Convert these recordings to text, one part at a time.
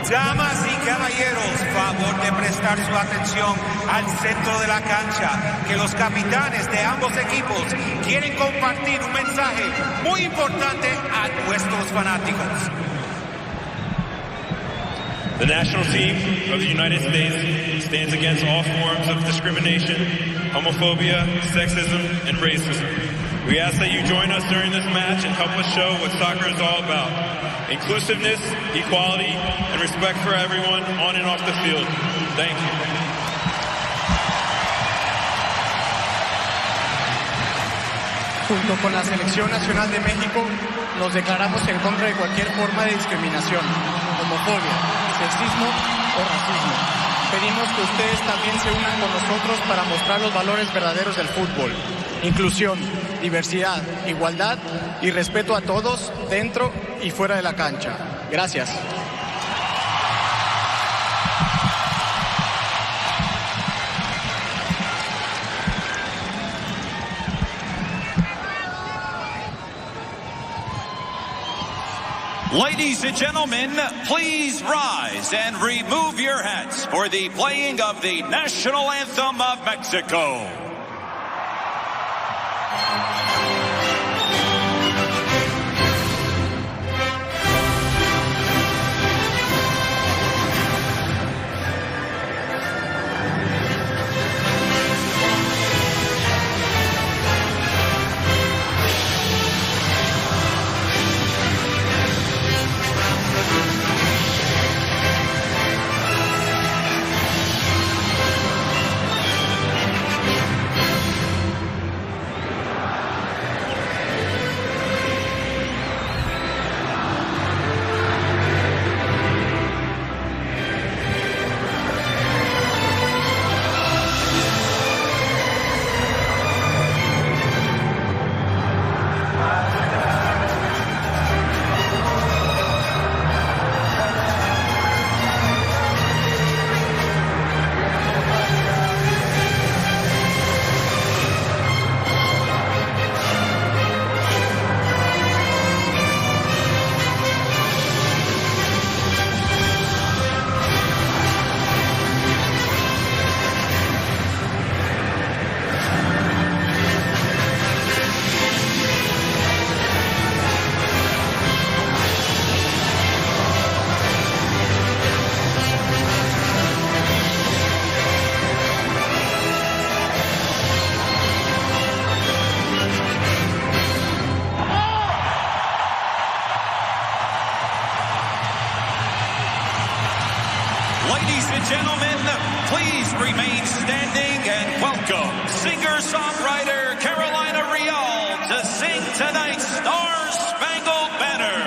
Damas y caballeros, favor de prestar su atención al centro de la cancha, que los capitanes de ambos equipos quieren compartir un mensaje muy importante a nuestros fanáticos. The national team of the United States stands against all forms of discrimination, homophobia, sexism, and racism. We ask that you join us during this match and help us show what soccer is all about. Inclusiveness, equality, and respect for everyone on and off the field. Thank you. Junto con la Selección Nacional de México, nos declaramos en contra de cualquier forma de discriminación, homofobia, sexismo o racismo. Pedimos que ustedes también se unan con nosotros para mostrar los valores verdaderos del fútbol. Inclusión, diversidad, igualdad y respeto a todos dentro y fuera de la cancha. Gracias. Ladies and gentlemen, please rise and remove your hats for the playing of the national anthem of Mexico. Ladies and gentlemen, please remain standing and welcome singer-songwriter Carolina Real to sing tonight's Star-Spangled Banner.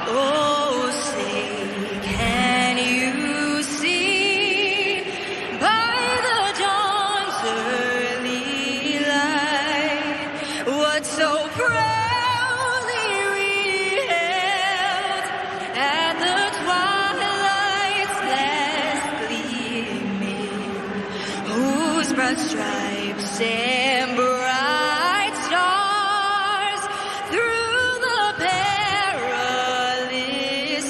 Oh, say, can you see by the dawn's early light what so proudly we held at the twilight's last gleaming, whose broad stripes and bright stars through the perilous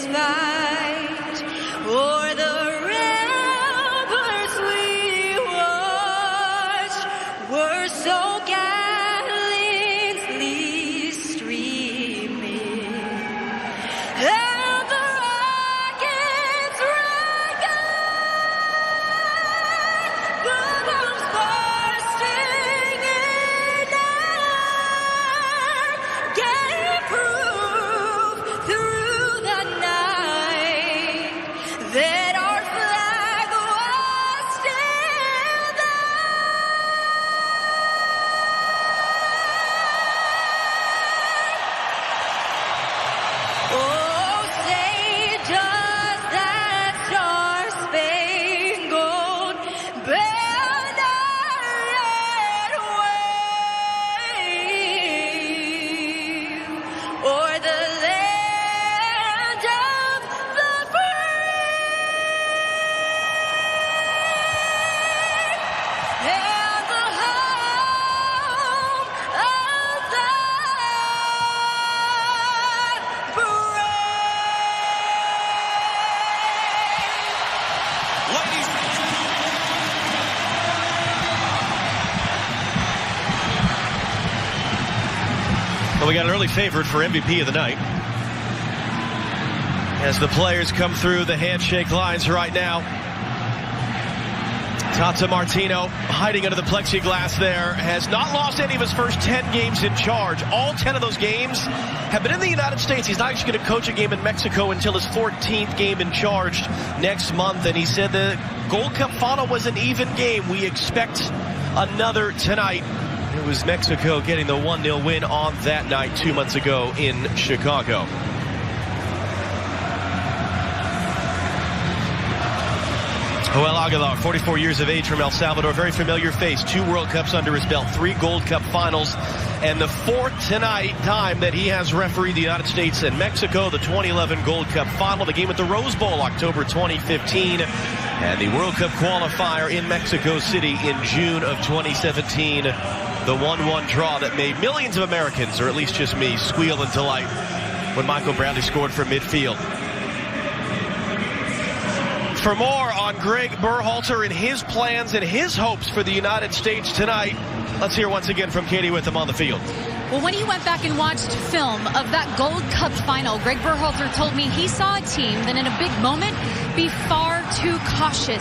fight o'er the ramparts we watched were so gallantly streaming, and the rockets rang out, the bombs bursting in Well, we got an early favorite for MVP of the night. As the players come through the handshake lines right now. Tata Martino, hiding under the plexiglass there, has not lost any of his first 10 games in charge. All 10 of those games have been in the United States. He's not actually going to coach a game in Mexico until his 14th game in charge next month. And he said the Gold Cup final was an even game. We expect another tonight. It was Mexico getting the 1-0 win on that night 2 months ago in Chicago. Joel Aguilar, 44 years of age from El Salvador, very familiar face, 2 World Cups under his belt, 3 Gold Cup finals, and the 4th tonight time that he has refereed the United States and Mexico, the 2011 Gold Cup final, the game at the Rose Bowl, October 2015, and the World Cup qualifier in Mexico City in June of 2017, the 1-1 draw that made millions of Americans, or at least just me, squeal in delight when Michael Bradley scored from midfield. For more on Greg Berhalter and his plans and his hopes for the United States tonight, let's hear once again from Katie Witham on the field. Well, when he went back and watched film of that Gold Cup final, Greg Berhalter told me he saw a team that in a big moment be far too cautious.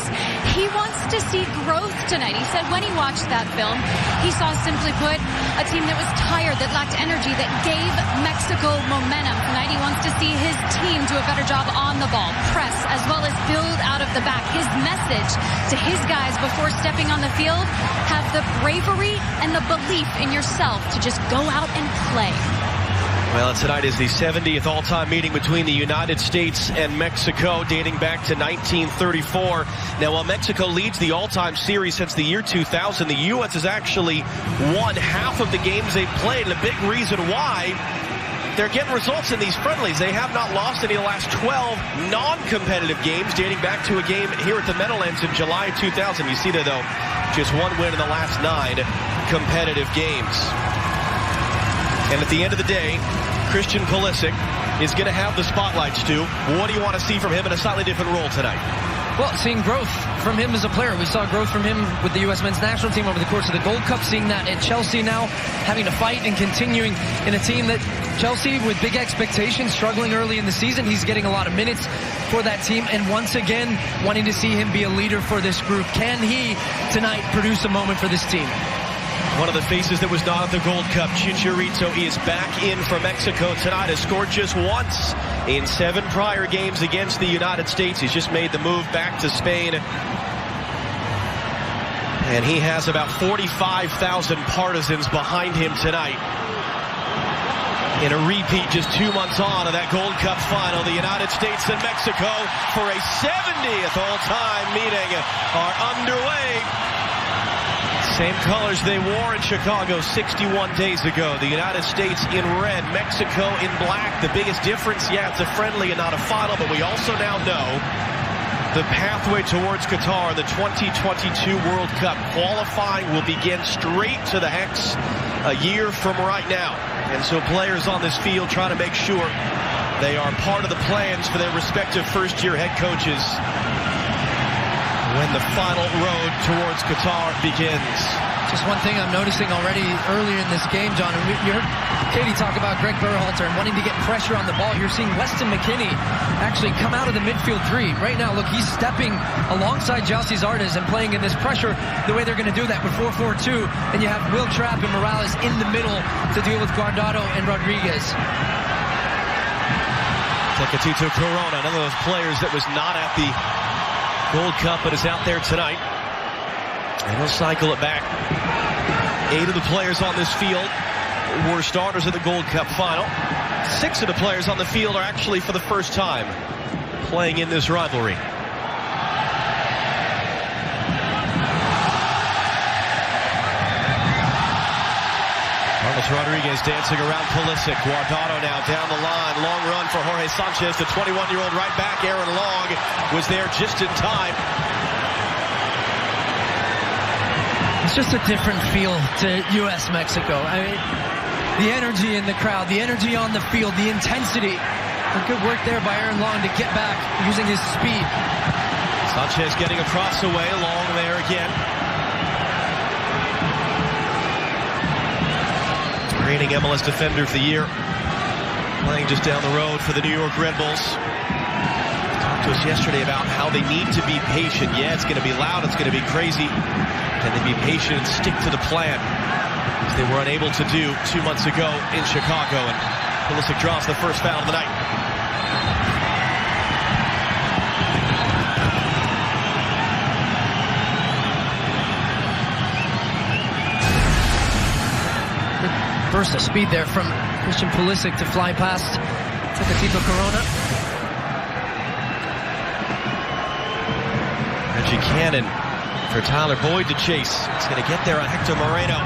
He wants to see growth tonight. He said when he watched that film, he saw, simply put, a team that was tired, that lacked energy, that gave Mexico momentum. Tonight he wants to see his team do a better job on the ball, press, as well as build out of the back. His message to his guys before stepping on the field, have the bravery and the belief in yourself to just go out and play. Well, tonight is the 70th all-time meeting between the United States and Mexico, dating back to 1934. Now, while Mexico leads the all-time series since the year 2000, the U.S. has actually won half of the games they've played, and a big reason why they're getting results in these friendlies. They have not lost any of the last 12 non-competitive games, dating back to a game here at the Meadowlands in July of 2000. You see there, though, just 1 win in the last 9 competitive games. And at the end of the day, Christian Pulisic is going to have the spotlight, Stu. What do you want to see from him in a slightly different role tonight? Well, seeing growth from him as a player. We saw growth from him with the U.S. men's national team over the course of the Gold Cup, seeing that at Chelsea now, having to fight and continuing in a team that Chelsea, with big expectations, struggling early in the season. He's getting a lot of minutes for that team, and once again, wanting to see him be a leader for this group. Can he, tonight, produce a moment for this team? One of the faces that was not at the Gold Cup, Chicharito, is back in for Mexico tonight. Has scored just once in 7 prior games against the United States. He's just made the move back to Spain. And he has about 45,000 partisans behind him tonight. In a repeat just 2 months on of that Gold Cup final, the United States and Mexico for a 70th all-time meeting are underway. Same colors they wore in Chicago 61 days ago. The United States in red, Mexico in black. The biggest difference, yeah, it's a friendly and not a final, but we also now know the pathway towards Qatar, the 2022 World Cup. Qualifying will begin straight to the Hex a year from right now. And so players on this field trying to make sure they are part of the plans for their respective first-year head coaches when the final road towards Qatar begins. Just one thing I'm noticing already earlier in this game, John, and you heard Katie talk about Greg Berhalter and wanting to get pressure on the ball. You're seeing Weston McKennie actually come out of the midfield 3. Right now, look, he's stepping alongside Jalci Zardes and playing in this pressure the way they're going to do that with 4-4-2. And you have Will Trapp and Morales in the middle to deal with Guardado and Rodriguez. Tecatito Corona, another of those players that was not at the Gold Cup, but is out there tonight. And he'll cycle it back. 8 of the players on this field were starters at the Gold Cup final. 6 of the players on the field are actually for the first time playing in this rivalry. Carlos Rodriguez dancing around Pulisic. Guardado now down the line. Long run for Jorge Sanchez. The 21-year-old right back, Aaron Long, was there just in time. It's just a different feel to U.S.-Mexico. I mean, the energy in the crowd, the energy on the field, the intensity. Good work there by Aaron Long to get back using his speed. Sanchez getting across the way. Long there again. reigning MLS Defender of the Year, playing just down the road for the New York Red Bulls. Talked to us yesterday about how they need to be patient. Yeah, it's going to be loud, it's going to be crazy. Can they be patient and stick to the plan, as they were unable to do 2 months ago in Chicago? And Pulisic draws the first foul of the night. Burst of speed there from Christian Pulisic to fly past Tecatito Corona. Reggie Cannon for Tyler Boyd to chase. It's going to get there on Hector Moreno.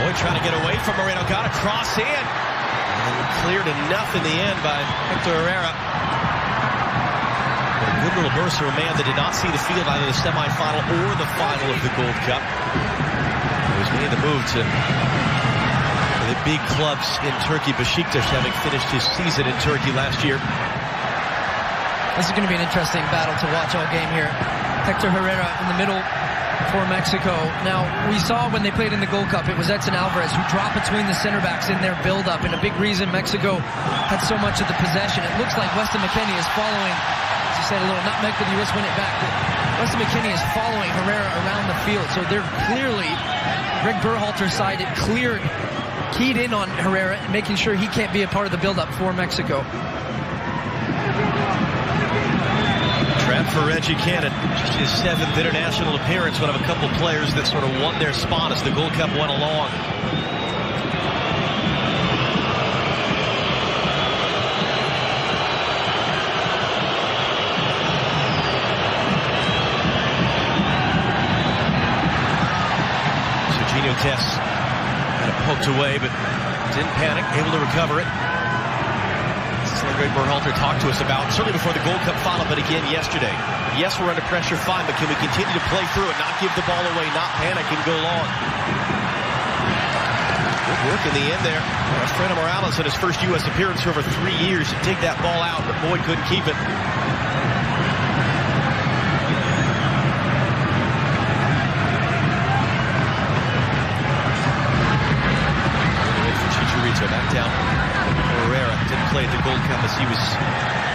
Boyd trying to get away from Moreno. Got a cross in. And cleared enough in the end by Hector Herrera. But a good little burst from a man that did not see the field either the semifinal or the final of the Gold Cup. He was made the move to the big clubs in Turkey. Besiktas, having finished his season in Turkey last year. This is going to be an interesting battle to watch all game here. Hector Herrera in the middle for Mexico. Now, we saw when they played in the Gold Cup, it was Edson Alvarez who dropped between the center backs in their build-up, and a big reason Mexico had so much of the possession. It looks like Weston McKennie is following, as you said, a little nutmeg for the U.S. win it back. But Weston McKennie is following Herrera around the field, so they're clearly, Greg Berhalter's side, it keyed in on Herrera, making sure he can't be a part of the build-up for Mexico. Trap for Reggie Cannon. Just his 7th international appearance, one of a couple players that sort of won their spot as the Gold Cup went along. Serginho Dest kind of poked away, but didn't panic, able to recover it. Greg Berhalter talked to us about, certainly before the Gold Cup final, but again yesterday. Yes, we're under pressure, fine, but can we continue to play through it, not give the ball away, not panic, and go long? Good work in the end there. Alfredo Morales in his first U.S. appearance for over 3 years to take that ball out, but Boyd couldn't keep it. Chicharito back down. Herrera didn't play at the Gold Cup as he was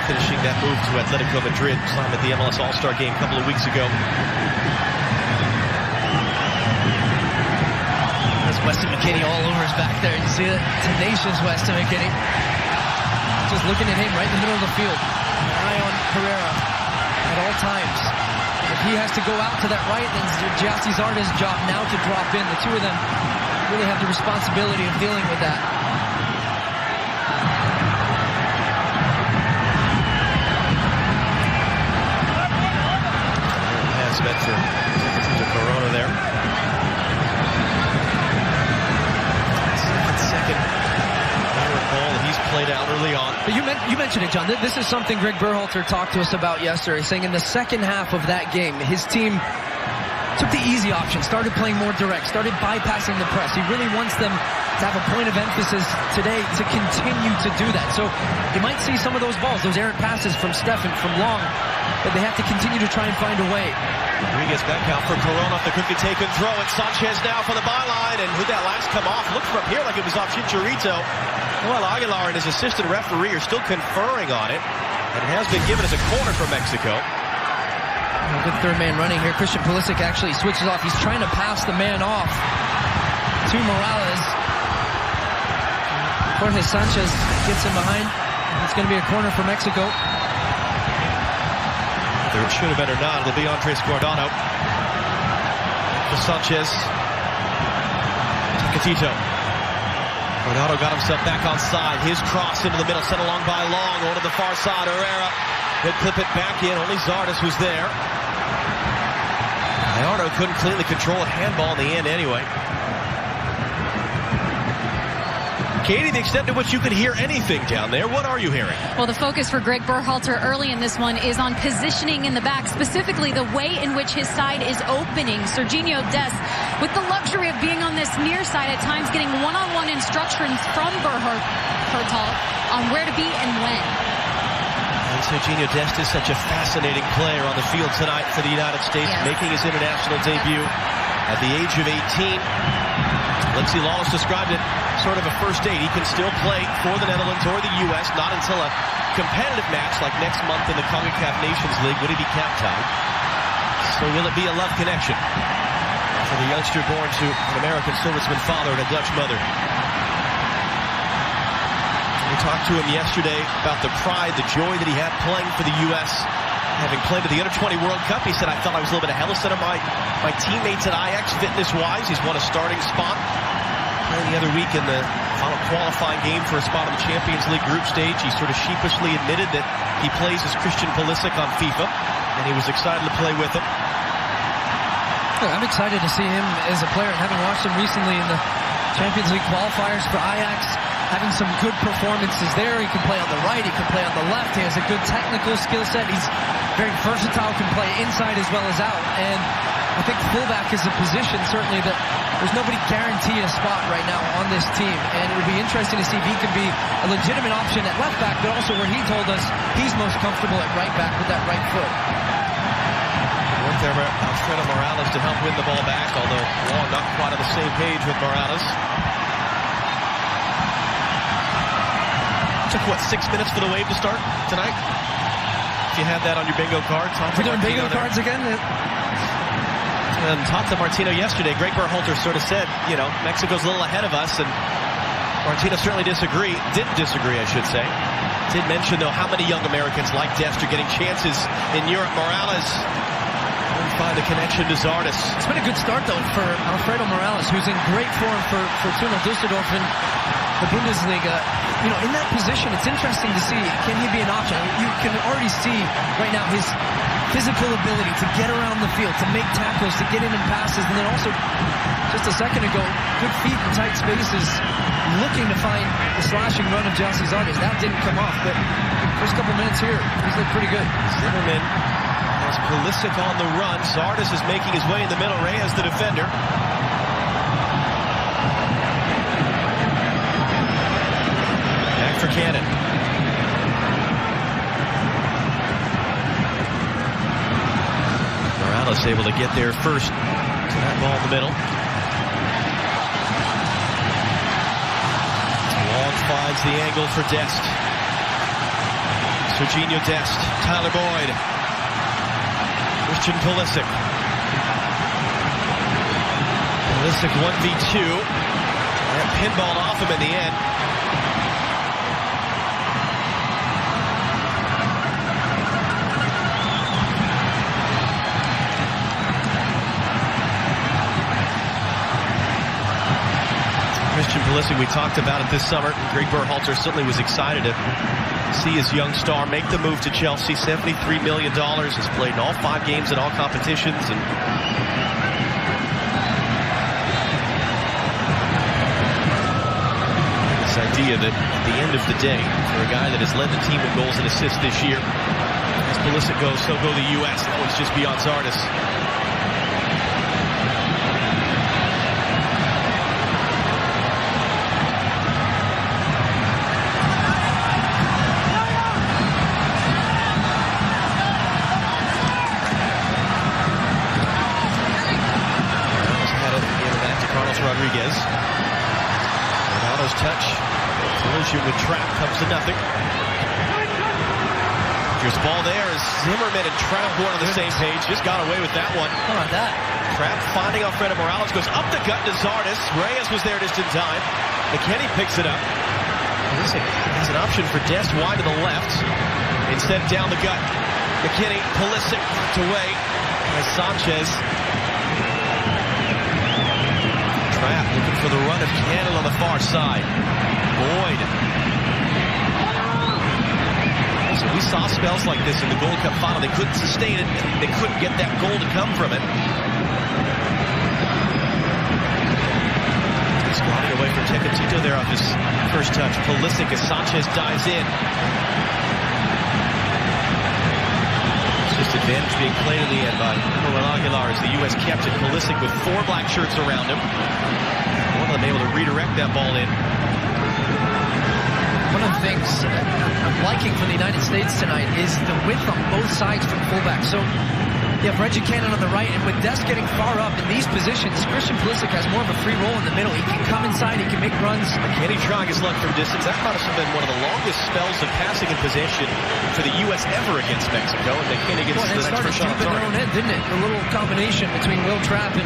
finishing that move to Atletico Madrid, climbed at the MLS All-Star game a couple of weeks ago. There's Weston McKennie all over his back there. You see it? Tenacious Weston McKennie. Just looking at him right in the middle of the field. An eye on Herrera at all times. If he has to go out to that right, then it's Gyasi Zardes' job now to drop in. The two of them really have the responsibility of dealing with that. Meant for Corona there. Second ball that he's played out early on. But you mentioned it, John. This is something Greg Berhalter talked to us about yesterday, saying in the second half of that game, his team took the easy option, started playing more direct, started bypassing the press. He really wants them to have a point of emphasis today to continue to do that. So you might see some of those balls, those errant passes from Steffen, from Long, but they have to continue to try and find a way. Rodriguez back out for Corona off the quickly taken throw, and Sanchez now for the byline, and who'd that last come off? Looked from up here like it was off Chicharito. Well, Aguilar and his assistant referee are still conferring on it, and it has been given as a corner for Mexico. A good third man running here. Christian Pulisic actually switches off. He's trying to pass the man off to Morales. Jorge Sanchez gets him behind. It's going to be a corner for Mexico. Whether it should have been or not, it'll be Andres Guardado. For Sanchez. Tecatito. Guardado got himself back on side. His cross into the middle, sent along by Long. Over to the far side, Herrera. He'll clip it back in. Only Zardes was there. Gallardo couldn't cleanly control it. Handball in the end anyway. Katie, the extent to which you can hear anything down there, what are you hearing? Well, the focus for Greg Berhalter early in this one is on positioning in the back, specifically the way in which his side is opening. Serginho Dest, with the luxury of being on this near side at times, getting one-on-one instructions from Berhalter on where to be and when. And Serginho Dest is such a fascinating player on the field tonight for the United States, making his international debut at the age of 18. Lindsay Lawless described it sort of a first date. He can still play for the Netherlands or the U.S., not until a competitive match like next month in the CONCACAF Nations League would he be captained. So will it be a love connection for the youngster born to an American serviceman father and a Dutch mother? We talked to him yesterday about the pride, the joy that he had playing for the U.S., having played at the Under-20 World Cup. He said, I felt I was a little bit ahead of some of my teammates at Ajax fitness-wise. He's won a starting spot. Playing the other week in the final qualifying game for a spot on the Champions League group stage, he sort of sheepishly admitted that he plays as Christian Pulisic on FIFA, and he was excited to play with him. I'm excited to see him as a player, and having watched him recently in the Champions League qualifiers for Ajax, having some good performances there. He can play on the right, he can play on the left. He has a good technical skill set. He's very versatile, can play inside as well as out. And I think fullback is a position, certainly, that there's nobody guaranteed a spot right now on this team. And it would be interesting to see if he can be a legitimate option at left back, but also where he told us he's most comfortable at right back with that right foot. Work there, Alfredo Morales to help win the ball back, although Long not quite on the same page with Morales. Took, what, 6 minutes for the wave to start tonight? If you had that on your bingo card. We're doing bingo cards again? And Tata Martino yesterday, Greg Berhalter sort of said, you know, Mexico's a little ahead of us, and Martino certainly didn't disagree, I should say. Did mention, though, how many young Americans like Dest are getting chances in Europe. Morales didn't find the connection to Zardes. It's been a good start, though, for Alfredo Morales, who's in great form for Fortuna Düsseldorf in the Bundesliga. You know, in that position, it's interesting to see, can he be an option? You can already see right now his physical ability to get around the field, to make tackles, to get in and passes, and then also, just a second ago, good feet in tight spaces, looking to find the slashing run of Gyasi Zardes. That didn't come off, but first couple minutes here, he's looked pretty good. Zimmerman has Pulisic on the run. Zardes is making his way in the middle. Reyes, the defender. For Cannon. Morales able to get there first to that ball in the middle. Long finds the angle for Dest. Serginho Dest, Tyler Boyd, Christian Pulisic. Pulisic 1v2. That pinballed off him in the end. Christian Pulisic, we talked about it this summer. Greg Berhalter certainly was excited to see his young star make the move to Chelsea. $73 million. Has played in all 5 games in all competitions. And this idea that at the end of the day, for a guy that has led the team in goals and assists this year, as Pulisic goes, so go the U.S. That one's just beyond Zardes. Rodriguez. Ronaldo's touch. Collision with Trapp comes to nothing. Here's the ball there as Zimmerman and Trapp were on the same page. Just got away with that one. How about that? Trapp finding Alfredo Morales, goes up the gut to Zardes. Reyes was there just in time. McKennie picks it up. Pulisic has an option for Dest wide to the left. Instead down the gut. McKennie, Pulisic tucked away as Sanchez. Trapp looking for the run of Cannon on the far side. Boyd. So we saw spells like this in the Gold Cup final. They couldn't sustain it. They couldn't get that goal to come from it. Squatting away from Tecatito there off his first touch. Pulisic as Sanchez dives in. It's just advantage being played in the end by Manuel Aguilar as the U.S. captain. Pulisic with 4 black shirts around him. One of them able to redirect that ball in. One of the things I'm liking from the United States tonight is the width on both sides from fullback. So You have Reggie Cannon on the right, and with Dest getting far up in these positions, Christian Pulisic has more of a free role in the middle. He can come inside, he can make runs. McKinney trying his luck from distance. That might have been one of the longest spells of passing in possession for the U.S. ever against Mexico, and McKinney gets the next first shot on target. Their own end, didn't it? The little combination between Will Trapp and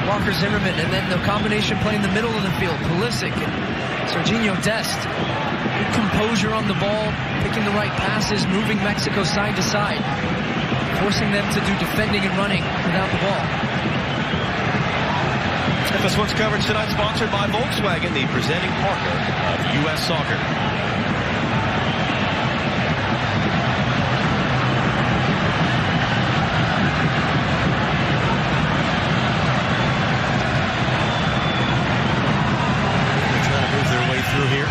Walker Zimmerman, and then the combination play in the middle of the field. Pulisic and Sergiño Dest. Good composure on the ball, picking the right passes, moving Mexico side to side, forcing them to do defending and running without the ball. FS1's coverage tonight sponsored by Volkswagen, the presenting partner of U.S. Soccer. They're trying to move their way through here.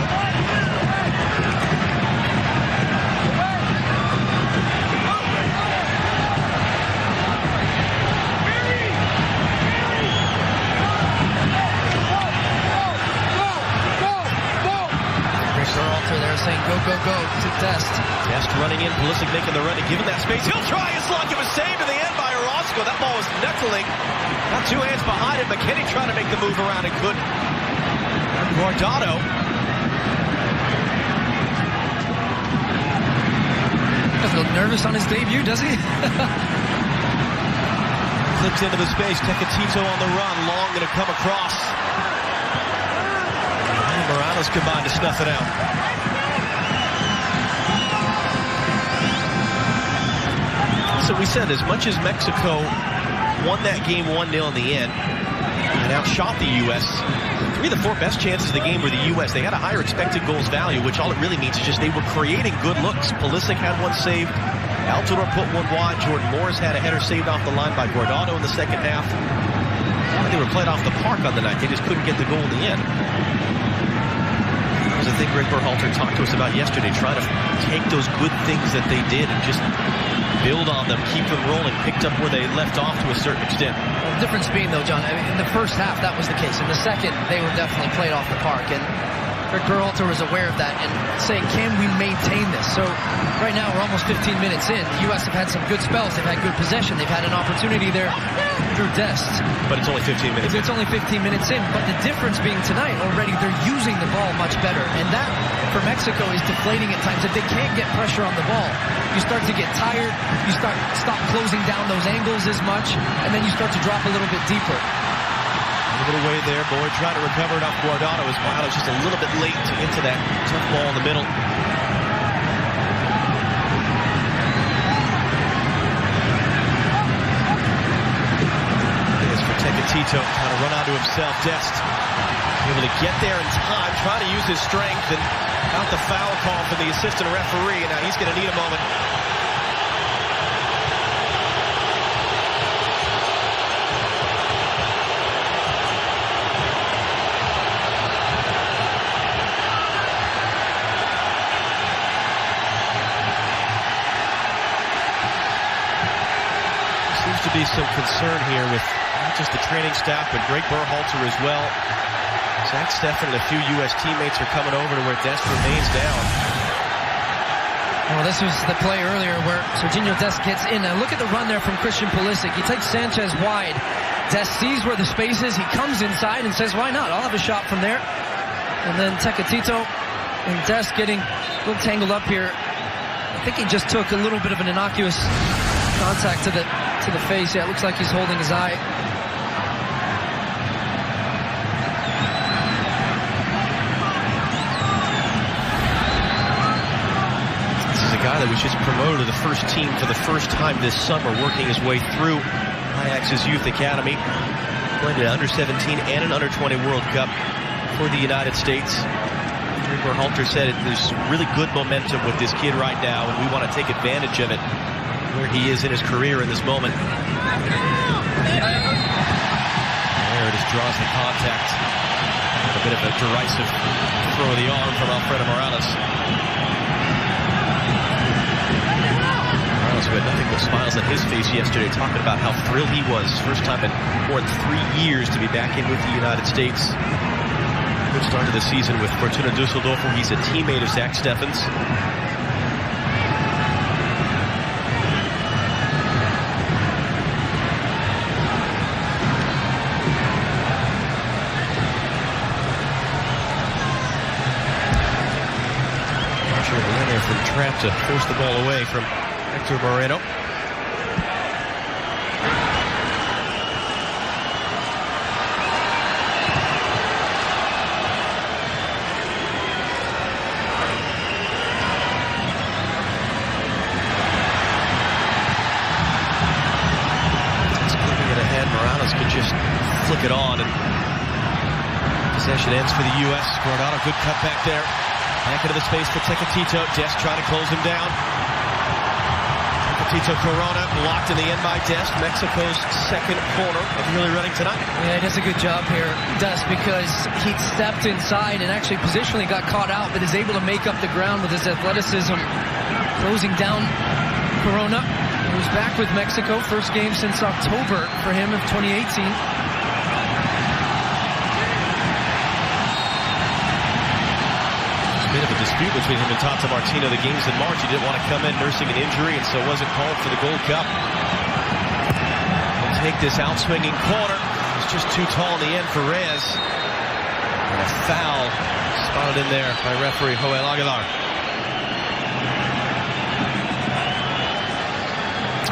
Saying go, go, go to Dest. Dest running in, Pulisic making the run and giving that space. He'll try his luck. It was saved in the end by Orozco. That ball was knuckling. Got two hands behind him. McKinney trying to make the move around and couldn't. Guardado. Doesn't look nervous on his debut, does he? Flips into the space. Tecatito on the run. Long going to come across. And Morales combined to snuff it out. So we said, as much as Mexico won that game 1-0 in the end and outshot the U.S., three of the four best chances of the game were the U.S. They had a higher expected goals value, which all it really means is just they were creating good looks. Pulisic had one saved. Altidore put one wide. Jordan Morris had a header saved off the line by Guardado in the second half. They were played off the park on the night. They just couldn't get the goal in the end. That was the thing Greg Berhalter talked to us about yesterday, trying to take those good things that they did and just build on them, keep them rolling, picked up where they left off to a certain extent. Well, the difference being, though, John, I mean, in the first half, that was the case. In the second, they were definitely played off the park. And Greg Berhalter was aware of that and saying, can we maintain this? So right now, we're almost 15 minutes in. The U.S. have had some good spells. They've had good possession. They've had an opportunity there through Dest. But it's only 15 minutes. It's only 15 minutes in. But the difference being tonight, already they're using the ball much better. And that, for Mexico, is deflating at times. If they can't get pressure on the ball, you start to get tired. You stop closing down those angles as much. And then you start to drop a little bit deeper. A little way there. Boyd trying to recover it off Guardado as well. It's just a little bit late to get to that tough ball in the middle. As for Tecatito, trying to run onto himself. Dest able to get there in time, trying to use his strength, and got the foul call from the assistant referee. Now he's going to need a moment. To be some concern here with not just the training staff, but Greg Berhalter as well. Zach Steffen and a few U.S. teammates are coming over to where Dest remains down. Well, this was the play earlier where Sergiño Dest gets in. Now look at the run there from Christian Pulisic. He takes Sanchez wide. Dest sees where the space is. He comes inside and says, why not? I'll have a shot from there. And then Tecatito and Dest getting a little tangled up here. I think he just took a little bit of an innocuous contact to the face. Yeah, it looks like he's holding his eye. This is a guy that was just promoted to the first team for the first time this summer, working his way through Ajax's youth academy. Played an under-17 and an under-20 World Cup for the United States. Greg Berhalter said there's really good momentum with this kid right now, and we want to take advantage of it where he is in his career in this moment. There it is, draws the contact. A bit of a derisive throw of the arm from Alfredo Morales. Morales, who had nothing but smiles on his face yesterday, talking about how thrilled he was. First time in more than 3 years to be back in with the United States. Good start to the season with Fortuna Düsseldorf, where he's a teammate of Zach Steffens. Sure, Leonard from trap to force the ball away from Hector Moreno. Could just flick it on, and possession ends for the U.S. Coronado, good cut back there. Back into the space for Tecatito. Dest trying to close him down. Tecatito Corona blocked in the end by Dest. Mexico's second corner of early running tonight. Yeah, he does a good job here, Dest, because he stepped inside and actually positionally got caught out, but is able to make up the ground with his athleticism, closing down Corona, who's back with Mexico. First game since October for him of 2018. Bit of a dispute between him and Tata Martino. The games in March, he didn't want to come in nursing an injury, and so wasn't called for the Gold Cup. He'll take this out-swinging corner. It's just too tall in the end for Reyes. And a foul spotted in there by referee Joel Aguilar.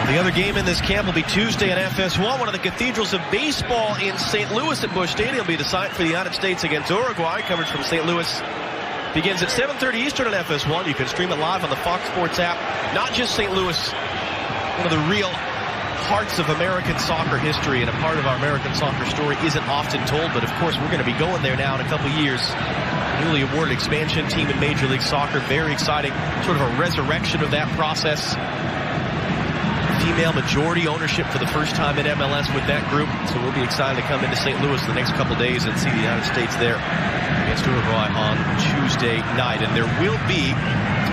The other game in this camp will be Tuesday at FS1. One of the cathedrals of baseball in St. Louis at Busch Stadium will be the site for the United States against Uruguay. Coverage from St. Louis begins at 7:30 Eastern on FS1. You can stream it live on the Fox Sports app. Not just St. Louis, one of the real hearts of American soccer history, and a part of our American soccer story isn't often told, but of course we're going to be going there now in a couple years. Newly awarded expansion team in Major League Soccer. Very exciting, sort of a resurrection of that process. Female majority ownership for the first time in MLS with that group, so we'll be excited to come into St. Louis the next couple days and see the United States there against Uruguay on Tuesday night. And there will be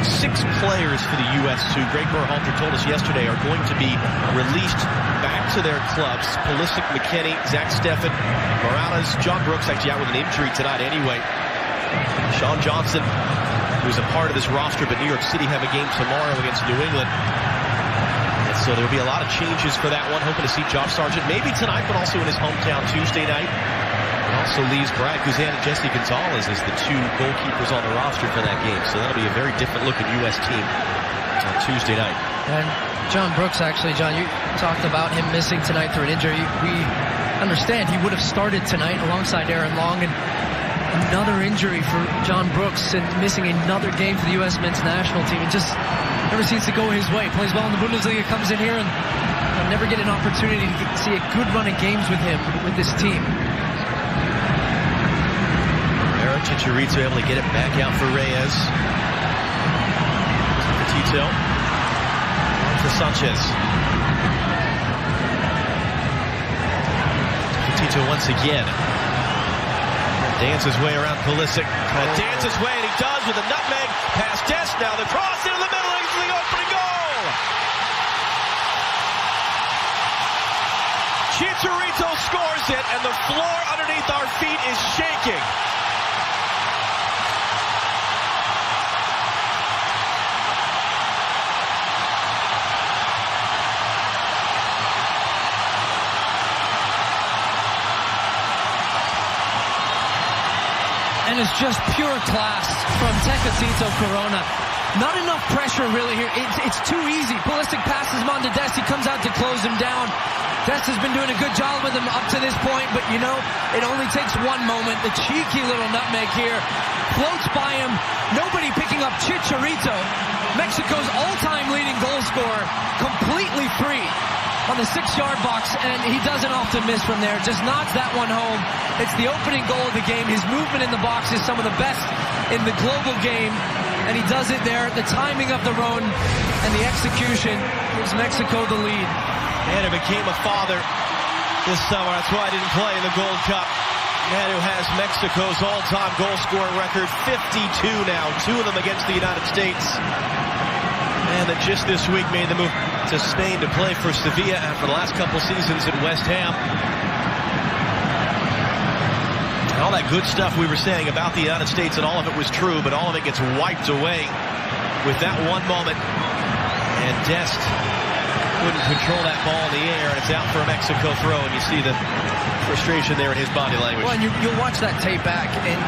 6 players for the U.S. who Greg Berhalter told us yesterday are going to be released back to their clubs. Pulisic, McKennie, Zach Steffen, Morales, John Brooks actually out with an injury tonight anyway. Sean Johnson, who's a part of this roster, but New York City have a game tomorrow against New England. So there will be a lot of changes for that one. Hoping to see Josh Sargent maybe tonight, but also in his hometown Tuesday night. It also leaves Brad Guzan and Jesse Gonzalez as the 2 goalkeepers on the roster for that game. So that'll be a very different looking U.S. team on Tuesday night. And John Brooks, actually, John, you talked about him missing tonight through an injury. We understand he would have started tonight alongside Aaron Long, and another injury for John Brooks and missing another game for the U.S. men's national team. It just never seems to go his way. Plays well in the Bundesliga, comes in here, and I'll never get an opportunity to see a good run of games with him, with this team. Chicharito able to get it back out for Reyes. Tito. On for Sanchez. Tito once again. Dances way around Pulisic. Dances way, and he does with a nutmeg. Past Dest now. The cross into the middle. Into the opening goal. Chicharito scores it, and the floor underneath our feet is shaking. And it's just pure class from Tecatito Corona. Not enough pressure really here. It's too easy. Pulisic passes him on to Dest. He comes out to close him down. Dest has been doing a good job with him up to this point, but you know, it only takes one moment. The cheeky little nutmeg here floats by him. Nobody picking up Chicharito, Mexico's all-time leading goal scorer, completely free on the 6-yard box, and he doesn't often miss from there. Just nods that one home. It's the opening goal of the game. His movement in the box is some of the best in the global game, and he does it there. The timing of the run and the execution gives Mexico the lead. And he became a father this summer. That's why he didn't play in the Gold Cup. Man who has Mexico's all-time goal scoring record, 52 now, 2 of them against the United States. Man that just this week made the move to Spain to play for Sevilla after the last couple seasons at West Ham. And all that good stuff we were saying about the United States, and all of it was true, but all of it gets wiped away with that one moment. And Dest couldn't control that ball in the air, and it's out for a Mexico throw, and you see the frustration there in his body language. Well, and you'll watch that tape back, and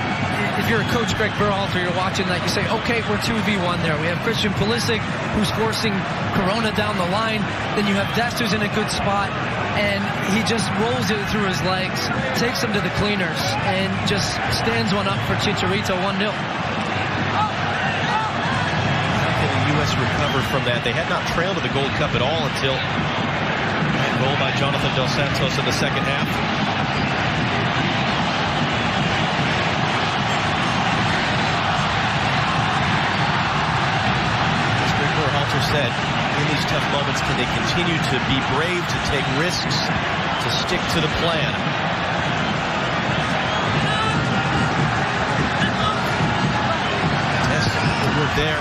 if you're a coach, Greg Berhalter, you're watching that, you say, okay, we're 2v1 there. We have Christian Pulisic, who's forcing Corona down the line. Then you have Dest, who's in a good spot, and he just rolls it through his legs, takes him to the cleaners, and just stands one up for Chicharito, 1-0. The U.S. recovered from that. They had not trailed to the Gold Cup at all until that goal by Jonathan Dos Santos in the second half. As Greg Berhalter said, in these tough moments, can they continue to be brave, to take risks, to stick to the plan? Test the work there.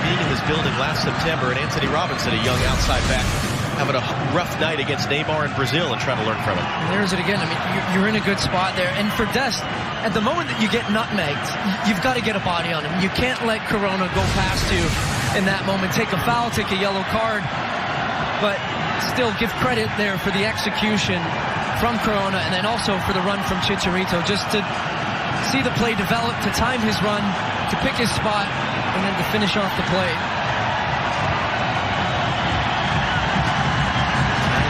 Being in this building last September, and Anthony Robinson, a young outside back, having a rough night against Neymar in Brazil and trying to learn from him. And there's it again. I mean, you're in a good spot there. And for Dest, at the moment that you get nutmegged, you've got to get a body on him. You can't let Corona go past you in that moment. Take a foul, take a yellow card, but still give credit there for the execution from Corona, and then also for the run from Chicharito, just to see the play develop, to time his run, to pick his spot, and then to finish off the play.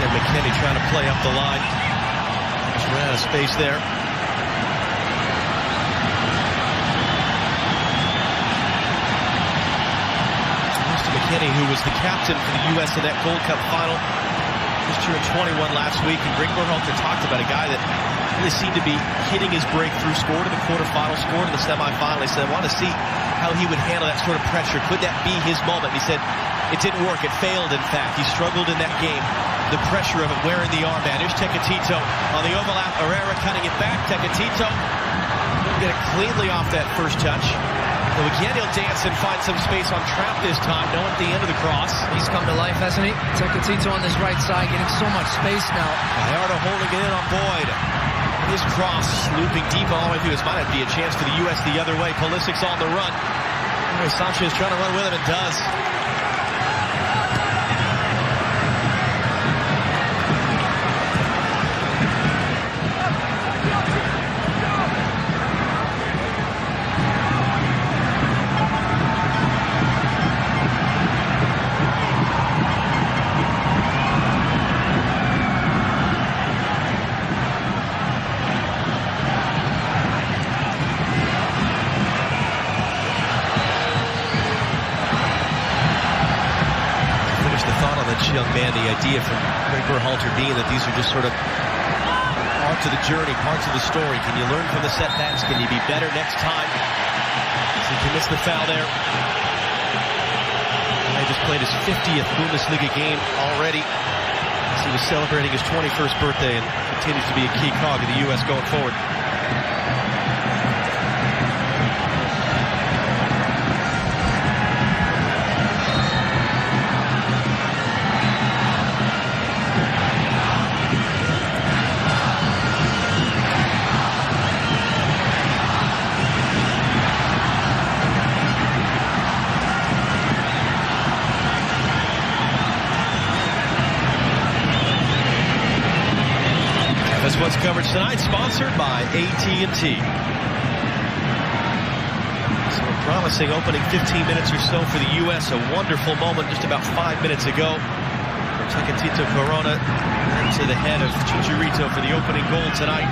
And McKennie trying to play up the line. Just ran out of space there. Mr. McKennie, who was the captain for the U.S. in that Gold Cup final, just turned 21 last week, and Greg Berhalter talked about a guy that really seemed to be hitting his breakthrough, scored in the quarterfinal, scored in the semifinal. He said, I want to see how he would handle that sort of pressure. Could that be his moment? He said, it didn't work. It failed, in fact. He struggled in that game. The pressure of it wearing the armband. Here's Tecatito on the overlap. Herrera cutting it back. Tecatito didn't get it cleanly off that first touch. So again, he'll dance and find some space on Trapp this time. No one at the end of the cross. He's come to life, hasn't he? Tecatito on this right side, getting so much space now. Gallardo holding it in on Boyd. His cross looping deep all the way through. This might be a chance for the U.S. the other way. Pulisic's on the run. Sanchez trying to run with him and does. Young man, the idea from Greg Berhalter being that these are just sort of parts of the journey, parts of the story. Can you learn from the setbacks? Can you be better next time? So he missed the foul there. He just played his 50th Bundesliga game already. As he was celebrating his 21st birthday and continues to be a key cog in the U.S. going forward. What's coverage tonight, sponsored by AT&T. So a promising opening 15 minutes or so for the U.S. A wonderful moment just about 5 minutes ago. Tecatito Corona into the head of Chicharito for the opening goal tonight.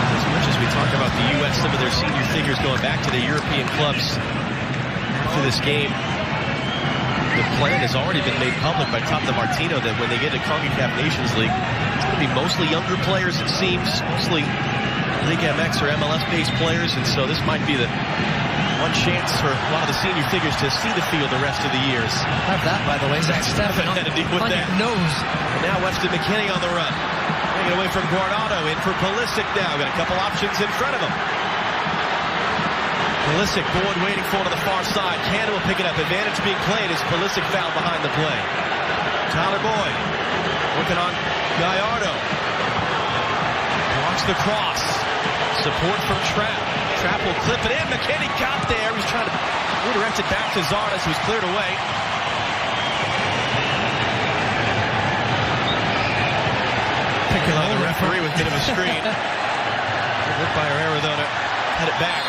As much as we talk about the U.S., some of their senior figures going back to the European clubs after this game, the plan has already been made public by Tata Martino that when they get to CONCACAF Nations League, it's going to be mostly younger players, it seems, mostly Ligue MX or MLS-based players, and so this might be the one chance for a lot of the senior figures to see the field the rest of the years. Have that, by the way, Zach Steffen had to deal with on that. Your nose. And now Weston McKennie on the run. Taking it away from Guardado, in for Pulisic now. Got a couple options in front of him. Pulisic, Boyd waiting for to the far side. Canada will pick it up. Advantage being played as Pulisic fouled behind the play. Tyler Boyd working on Gallardo. Watch the cross. Support from Trapp. Trapp will clip it in. McKennie got there. He's trying to redirect it back to Zardes, who's cleared away. The referee with a bit of a screen. Good look by Herrera, though, to head it back.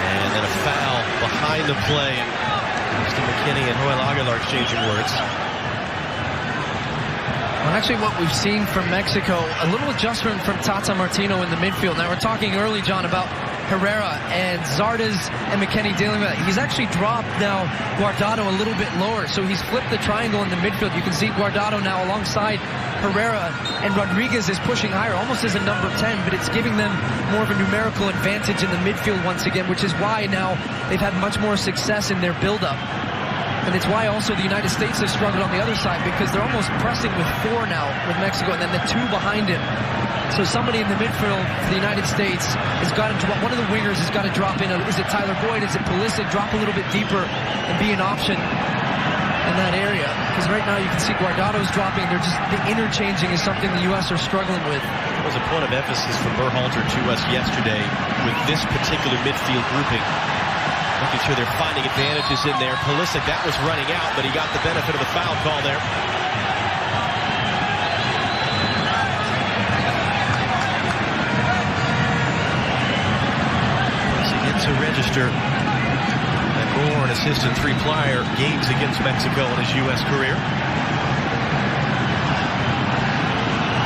And then a foul behind the play. Weston McKennie and Joel Aguilar exchanging words. Well, actually, what we've seen from Mexico, a little adjustment from Tata Martino in the midfield. Now, we're talking early, John, about Herrera and Zardes and McKennie dealing with it. He's actually dropped now Guardado a little bit lower, so he's flipped the triangle in the midfield. You can see Guardado now alongside Herrera, and Rodriguez is pushing higher, almost as a number 10, but it's giving them more of a numerical advantage in the midfield once again, which is why now they've had much more success in their build-up. And it's why also the United States has struggled on the other side, because they're almost pressing with 4 now with Mexico, and then the 2 behind him. So somebody in the midfield for the United States has got to drop. One of the wingers has got to drop in. Is it Tyler Boyd? Is it Pulisic? Drop a little bit deeper and be an option in that area. Because right now you can see Guardado's dropping. They're just, the interchanging is something the U.S. are struggling with. It was a point of emphasis for Berhalter to us yesterday with this particular midfield grouping. Making sure they're finding advantages in there. Pulisic, that was running out, but he got the benefit of the foul call there. To register and more an assist in 3 prior games against Mexico in his U.S. career.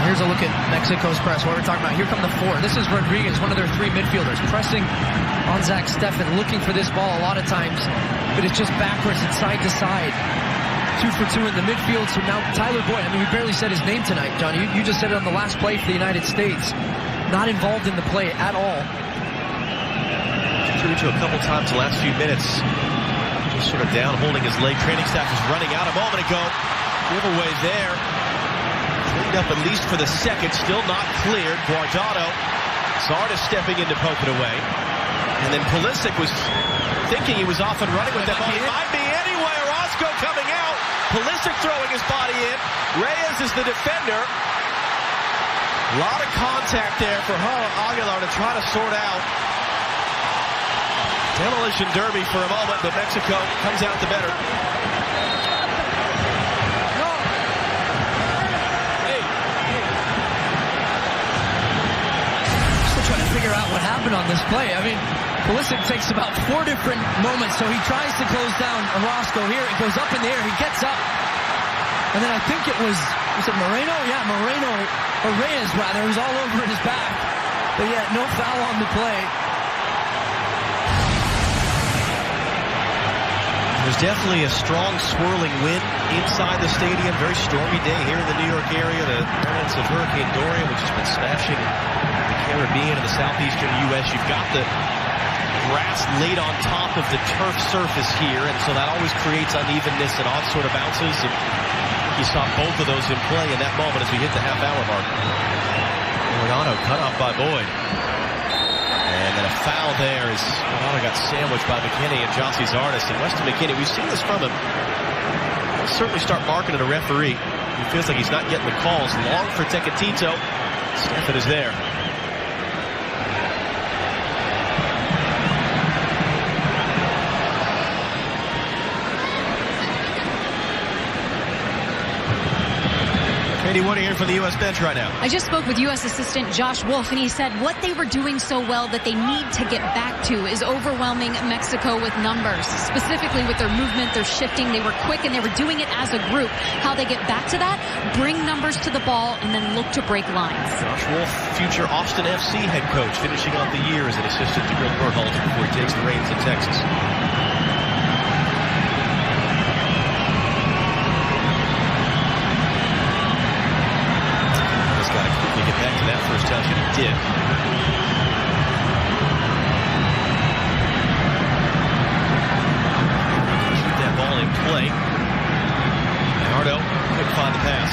Here's a look at Mexico's press, what we're talking about. Here come the 4. This is Rodriguez, one of their 3 midfielders, pressing on Zach Steffen, looking for this ball a lot of times, but it's just backwards and side to side. 2 for 2 in the midfield, so now Tyler Boyd, I mean, we barely said his name tonight, John. You just said it on the last play for the United States. Not involved in the play at all. To a couple times the last few minutes, just sort of down, holding his leg. Training staff was running out a moment ago. Giveaway there. Cleaned up at least for the second, still not cleared. Guardado, Zardes stepping in to poke it away. And then Pulisic was thinking he was off and running with that ball. It might be anyway. Orozco coming out. Pulisic throwing his body in. Reyes is the defender. A lot of contact there for Aguilar to try to sort out. Demolition derby for a moment, but Mexico comes out the better. Still trying to figure out what happened on this play. I mean, Pulisic takes about 4 different moments, so he tries to close down Orozco here. It goes up in the air, he gets up. And then I think it was it Moreno? Yeah, Moreno, or Reyes rather, it was all over his back. But yeah, no foul on the play. There's definitely a strong swirling wind inside the stadium. Very stormy day here in the New York area. The remnants of Hurricane Dorian, which has been smashing the Caribbean and the southeastern U.S. You've got the grass laid on top of the turf surface here, and so that always creates unevenness and odd sort of bounces. And you saw both of those in play in that moment as we hit the half-hour mark. Mariano cut off by Boyd. And then a foul there as Guardado got sandwiched by McKennie and Gyasi Zardes. And Weston McKennie, we've seen this from him. He'll certainly start marking at a referee. He feels like he's not getting the calls. Long for Tecatito. Steffen is there. Katie, what are you hearing from the U.S. bench right now? I just spoke with U.S. Assistant Josh Wolf, and he said what they were doing so well that they need to get back to is overwhelming Mexico with numbers, specifically with their movement, their shifting. They were quick, and they were doing it as a group. How they get back to that, bring numbers to the ball, and then look to break lines. Josh Wolf, future Austin FC head coach, finishing off the year as an assistant to Greg Berhalter before he takes the reins in Texas. Get back to that first touch, and he did. Keep that ball in play. Nardo couldn't find the pass.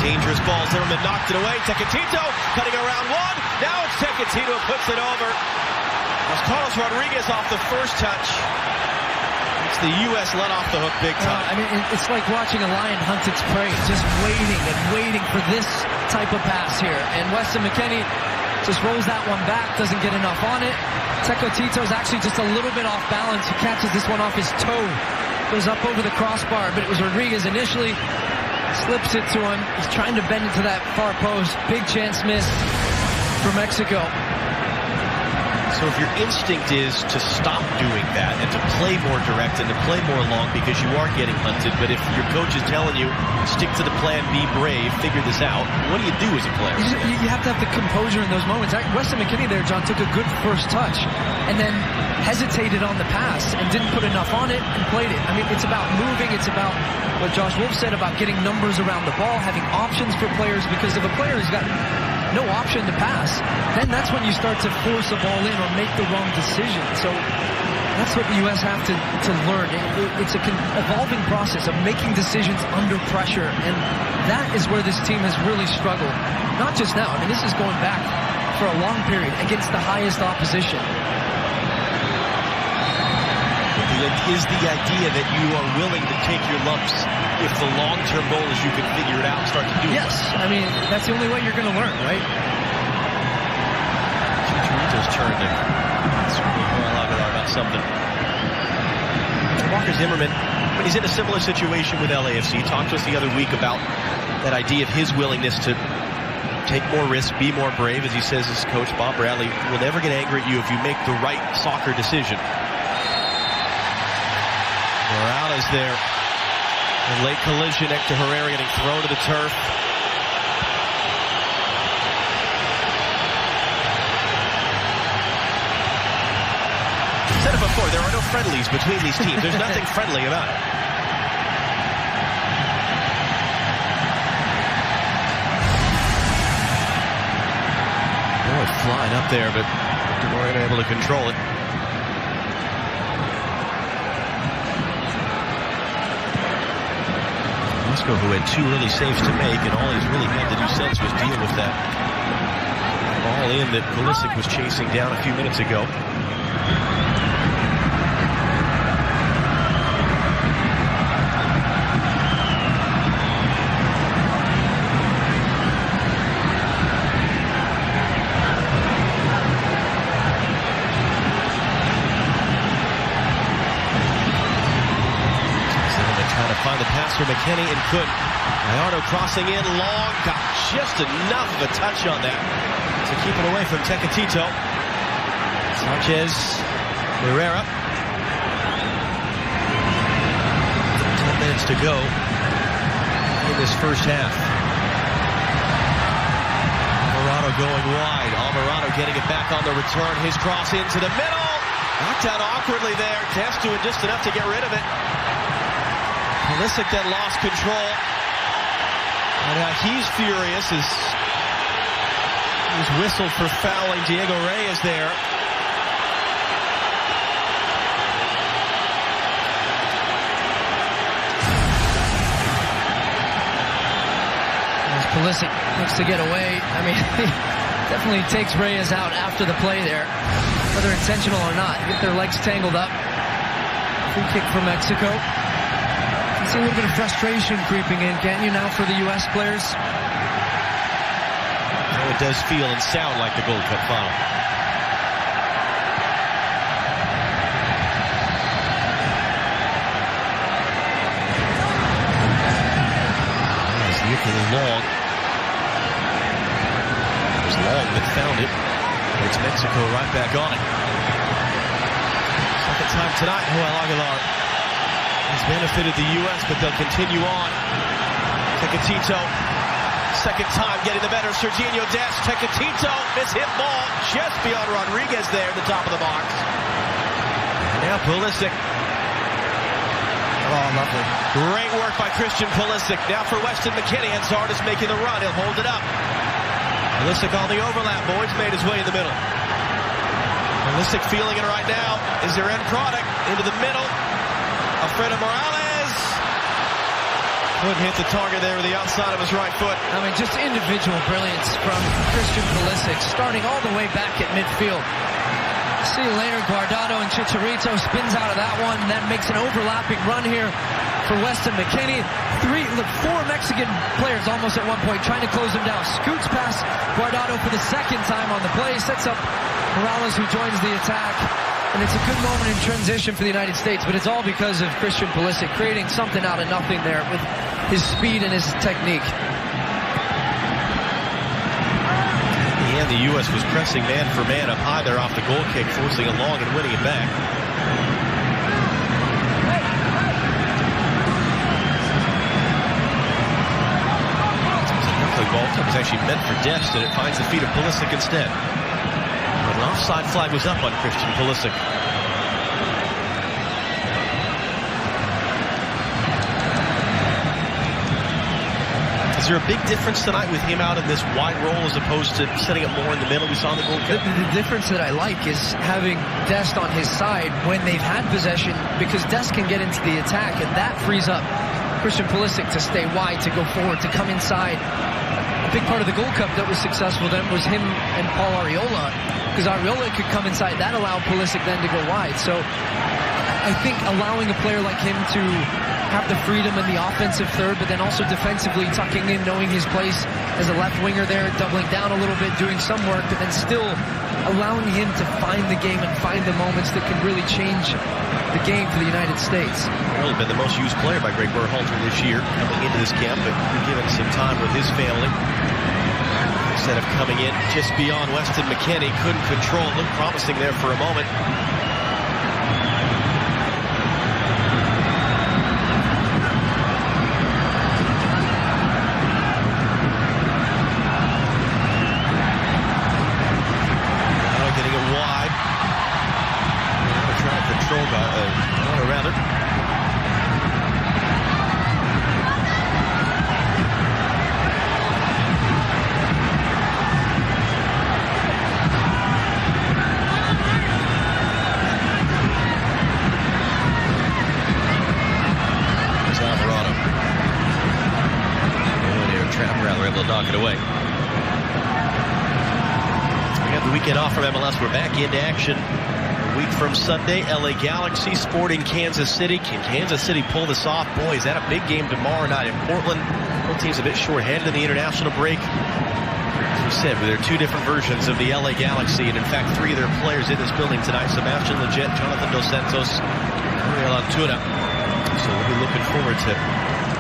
Dangerous ball. Zimmerman knocked it away. Tecatito cutting around 1. Now it's Tecatito who puts it over. As Carlos Rodriguez off the first touch. It's the U.S. let off the hook big time. I mean, it's like watching a lion hunt its prey, just waiting and waiting for this type of pass here. And Weston McKennie just rolls that one back, doesn't get enough on it. Tecatito's actually just a little bit off balance. He catches this one off his toe. Goes up over the crossbar, but it was Rodriguez initially. Slips it to him. He's trying to bend it to that far post. Big chance missed for Mexico. So if your instinct is to stop doing that and to play more direct and to play more long because you are getting hunted, but if your coach is telling you, stick to the plan, be brave, figure this out, what do you do as a player? You have to have the composure in those moments. Weston McKennie there, John, took a good first touch and then hesitated on the pass and didn't put enough on it and played it. I mean, it's about moving. It's about what Josh Wolf said about getting numbers around the ball, having options for players, because if a player has got no option to pass, then that's when you start to force a ball in or make the wrong decision. So that's what the U.S. have to learn. It's an evolving process of making decisions under pressure, and that is where this team has really struggled. Not just now. I mean, this is going back for a long period against the highest opposition. Is the idea that you are willing to take your lumps if the long-term goal is you can figure it out and start to do it? Yes, I mean, that's the only way you're going to learn, right? Chicharito's turned to about something. Walker Zimmerman, when he's in a similar situation with LAFC, he talked to us the other week about that idea of his willingness to take more risks, be more brave. As he says, his coach, Bob Bradley, will never get angry at you if you make the right soccer decision. Morales there. A late collision. Hector Herrera getting thrown to the turf. I said it before, there are no friendlies between these teams. There's nothing friendly about it. Boy, flying up there, but De Bruyne able to control it. Isco, who had 2 early saves to make, and all he's really had to do since was deal with that ball in that Pulisic was chasing down a few minutes ago. Find the pass for McKennie and couldn't. Gallardo crossing in long, got just enough of a touch on that to keep it away from Tecatito. Sanchez, Herrera. 10 minutes to go in this first half. Alvarado going wide. Alvarado getting it back on the return. His cross into the middle. Knocked out awkwardly there. Dest doing just enough to get rid of it. Pulisic then lost control. And now he's furious as he was whistled for fouling Diego Reyes there. As Pulisic looks to get away. I mean, he definitely takes Reyes out after the play there. Whether intentional or not, get their legs tangled up. Free kick for Mexico. See a little bit of frustration creeping in, can't you, now for the U.S. players? Oh, it does feel and sound like the Gold Cup final. He's looking long. It was long that found it. And it's Mexico right back on it. Second time tonight, Joel Aguilar has benefited the U.S., but they'll continue on. Tecatito, second time getting the better. Serginho Dest, Tecatito, mishit ball just beyond Rodriguez there at the top of the box. Now Pulisic. Oh, lovely. Great work by Christian Pulisic. Now for Weston McKennie, and Zardes making the run. He'll hold it up. Pulisic on the overlap. Boyd's made his way in the middle. Pulisic feeling it right now. Is their end product into the middle. Alfredo Morales couldn't hit the target there with the outside of his right foot. I mean, just individual brilliance from Christian Pulisic, starting all the way back at midfield. See you later. Guardado and Chicharito spins out of that one. That makes an overlapping run here for Weston McKennie. Four Mexican players almost at one point trying to close him down. Scoots past Guardado for the second time on the play. Sets up Morales, who joins the attack. And it's a good moment in transition for the United States, but it's all because of Christian Pulisic creating something out of nothing there with his speed and his technique. And the U.S. was pressing man for man up high there off the goal kick, forcing it long and winning it back. The ball was actually meant for Dest, and it finds the feet of Pulisic instead. But an offside flag was up on Christian Pulisic. Is there a big difference tonight with him out in this wide role as opposed to setting it more in the middle we saw in the Gold Cup? The difference that I like is having Dest on his side when they've had possession, because Dest can get into the attack, and that frees up Christian Pulisic to stay wide, to go forward, to come inside. A big part of the Gold Cup that was successful then was him and Paul Arriola, because Arriola could come inside. That allowed Pulisic then to go wide. So I think allowing a player like him to have the freedom in the offensive third, but then also defensively tucking in, knowing his place as a left winger there, doubling down a little bit, doing some work, but then still allowing him to find the game and find the moments that can really change the game for the United States. Really been the most used player by Greg Berhalter this year coming into this camp, but given some time with his family. Instead of coming in just beyond Weston McKennie, couldn't control it. Looked promising there for a moment. We're back into action a week from Sunday. LA Galaxy sporting Kansas City. Can Kansas City pull this off? Boy, is that a big game tomorrow night in Portland. Both teams a bit short-handed in the international break. As we said, there are two different versions of the LA Galaxy, and in fact, three of their players in this building tonight: Sebastian Lletget, Jonathan Dos Santos, Uriel Antuna. So we'll be looking forward to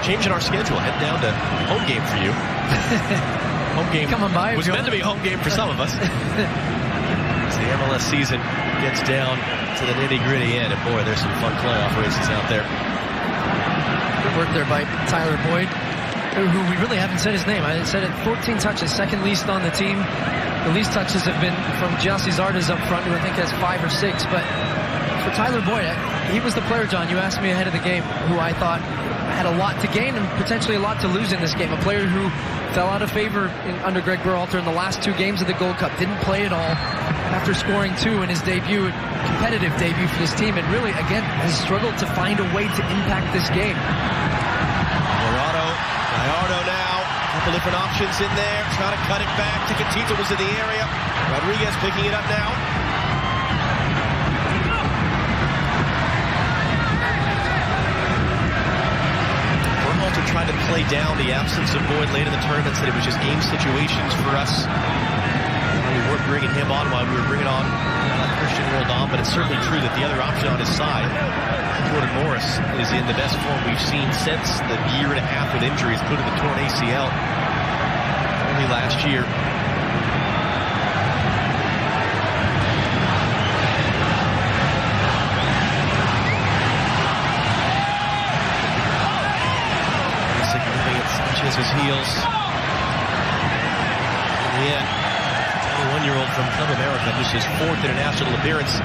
changing our schedule. Head down to home game for you. Home game was meant to be a home game for some of us. The MLS season gets down to the nitty-gritty end, and boy, there's some fun playoff races out there. Good work there by Tyler Boyd, who we really haven't said his name. I said it, 14 touches, second least on the team. The least touches have been from Gyasi Zardes up front, who I think has 5 or 6. But for Tyler Boyd, he was the player, John, you asked me ahead of the game, who I thought had a lot to gain and potentially a lot to lose in this game. A player who fell out of favor under Greg Berhalter in the last 2 games of the Gold Cup. Didn't play at all after scoring 2 in his debut, competitive debut for this team, and really, again, has struggled to find a way to impact this game. Gallardo now, a couple different options in there, trying to cut it back. Tecatito was in the area. Rodriguez picking it up now. Berhalter tried to play down the absence of Boyd late in the tournament, said it was just game situations for us. We weren't bringing him on while we were bringing on Christian Roldan, but it's certainly true that the other option on his side, Jordan Morris, is in the best form we've seen since the year and a half with injuries, including the torn ACL only last year. Sanchez's heels. In the end, 21-year-old from Club America, this is his 4th international appearance.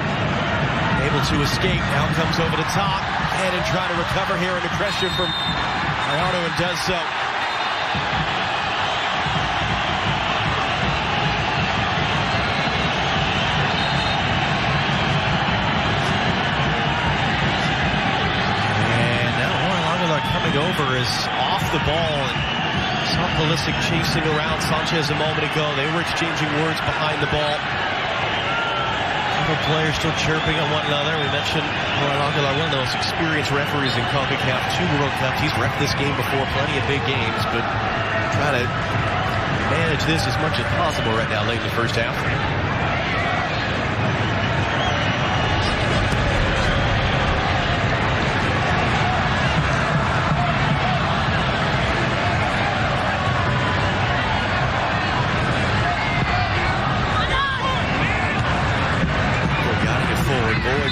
Able to escape, now comes over the top, and trying to recover here under pressure from Gallardo, and does so. And now Juan Aguilar coming over is off the ball, and saw Pulisic chasing around Sanchez a moment ago. They were exchanging words behind the ball. Several players still chirping on one another. We mentioned Joel Aguilar, one of the most experienced referees in CONCACAF, 2 World Cups. He's reffed this game before, plenty of big games, but trying to manage this as much as possible right now late in the first half.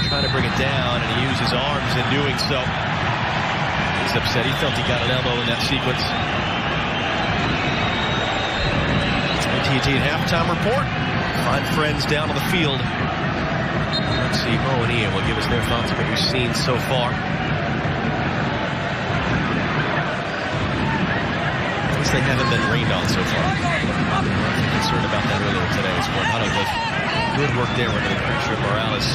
Trying to bring it down, and he used his arms in doing so. He's upset. He felt he got an elbow in that sequence. AT&T halftime report. Find friends down on the field. Let's see, Mo and Ian will give us their thoughts on what we've seen so far. At least they haven't been rained on so far. I was concerned about that earlier today. It's Guardado does good work there with the pressure of Morales.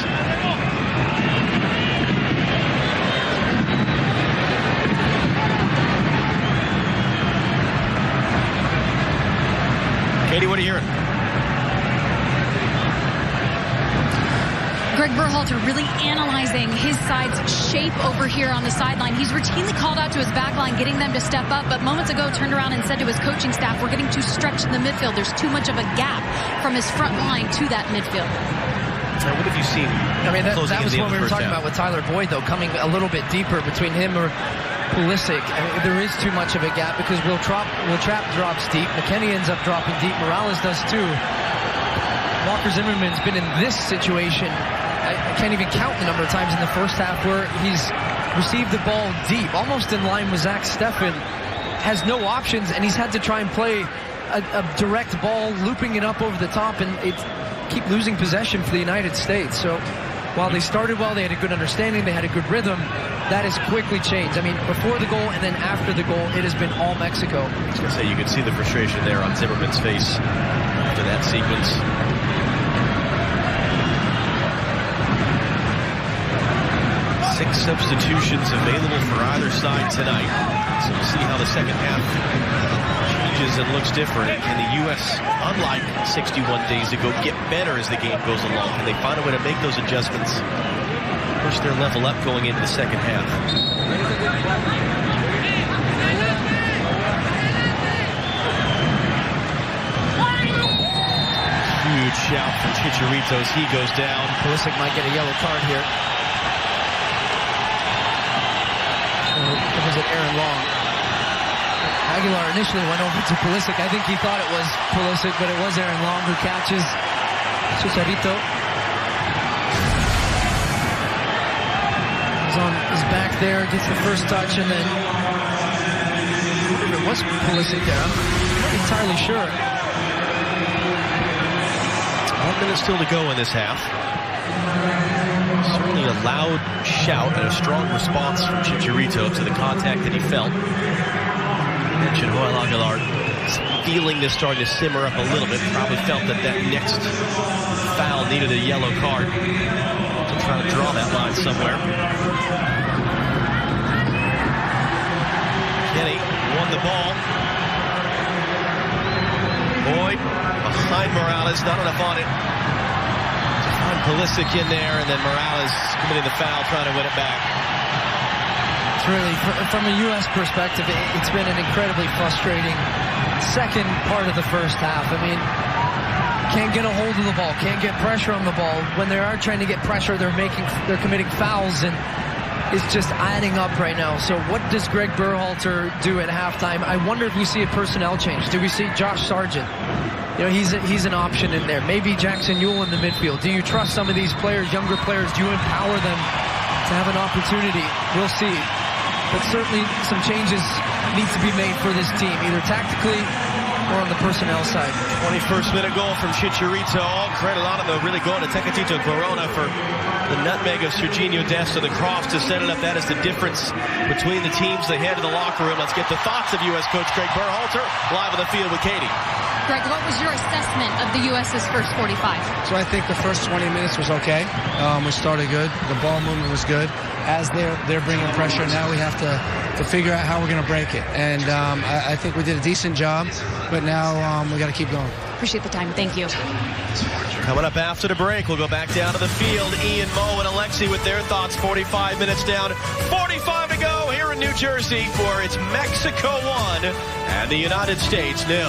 Katie, what are you hearing? Greg Berhalter really analyzing his side's shape over here on the sideline. He's routinely called out to his back line, getting them to step up, but moments ago turned around and said to his coaching staff, we're getting too stretched in the midfield. There's too much of a gap from his front line to that midfield. Now, what have you seen? I mean, that was what we were talking about with Tyler Boyd, though, coming a little bit deeper between him or Pulisic. I mean, there is too much of a gap because Will Trapp drops deep. McKennie ends up dropping deep. Morales does too. Walker Zimmerman's been in this situation. I can't even count the number of times in the first half where he's received the ball deep, almost in line with Zach Steffen, has no options, and he's had to try and play a direct ball, looping it up over the top, and keep losing possession for the United States. So while they started well, they had a good understanding, they had a good rhythm, that has quickly changed. I mean, before the goal and then after the goal, it has been all Mexico. I was going to say, you can see the frustration there on Zimmerman's face after that sequence. 6 substitutions available for either side tonight. So we'll see how the second half changes and looks different. Can the U.S., unlike 61 days ago, get better as the game goes along? Can they find a way to make those adjustments, push their level up going into the second half? Huge shout from Chicharito as he goes down. Pulisic might get a yellow card here. Was it Aaron Long? Aguilar initially went over to Pulisic. I think he thought it was Pulisic, but it was Aaron Long who catches Chicharito. He's on his back there, gets the first touch, and then it was Pulisic there. I'm not entirely sure. 1 minute still to go in this half. Certainly a loud shout and a strong response from Chicharito to the contact that he felt. You mentioned Joel Aguilar feeling this starting to simmer up a little bit. Probably felt that next foul needed a yellow card to try to draw that line somewhere. Kenny won the ball. Boyd behind Morales, not enough on it. Pulisic in there, and then Morales committing the foul, trying to win it back. It's really, from a U.S. perspective, it's been an incredibly frustrating second part of the first half. I mean, can't get a hold of the ball, can't get pressure on the ball. When they are trying to get pressure, they're committing fouls, and it's just adding up right now. So what does Greg Berhalter do at halftime? I wonder if we see a personnel change. Do we see Josh Sargent? You know, he's an option in there. Maybe Jackson Yueill in the midfield. Do you trust some of these players, younger players? Do you empower them to have an opportunity? We'll see. But certainly some changes need to be made for this team, either tactically or on the personnel side. 21st minute goal from Chicharito. All credit on it, though, really going to Tecatito Corona for the nutmeg of Serginho Dest to the cross to set it up. That is the difference between the teams. They head to the locker room. Let's get the thoughts of U.S. coach Greg Berhalter live on the field with Katie. Greg, what was your assessment of the U.S.'s first 45? So I think the first 20 minutes was okay. We started good. The ball movement was good. As they're bringing pressure, now we have to figure out how we're going to break it. And I think we did a decent job, but now we got to keep going. Appreciate the time. Thank you. Coming up after the break, we'll go back down to the field. Ian, Mo, and Alexi with their thoughts. 45 minutes down, 45 to go here in New Jersey for it's Mexico 1 and the United States 0.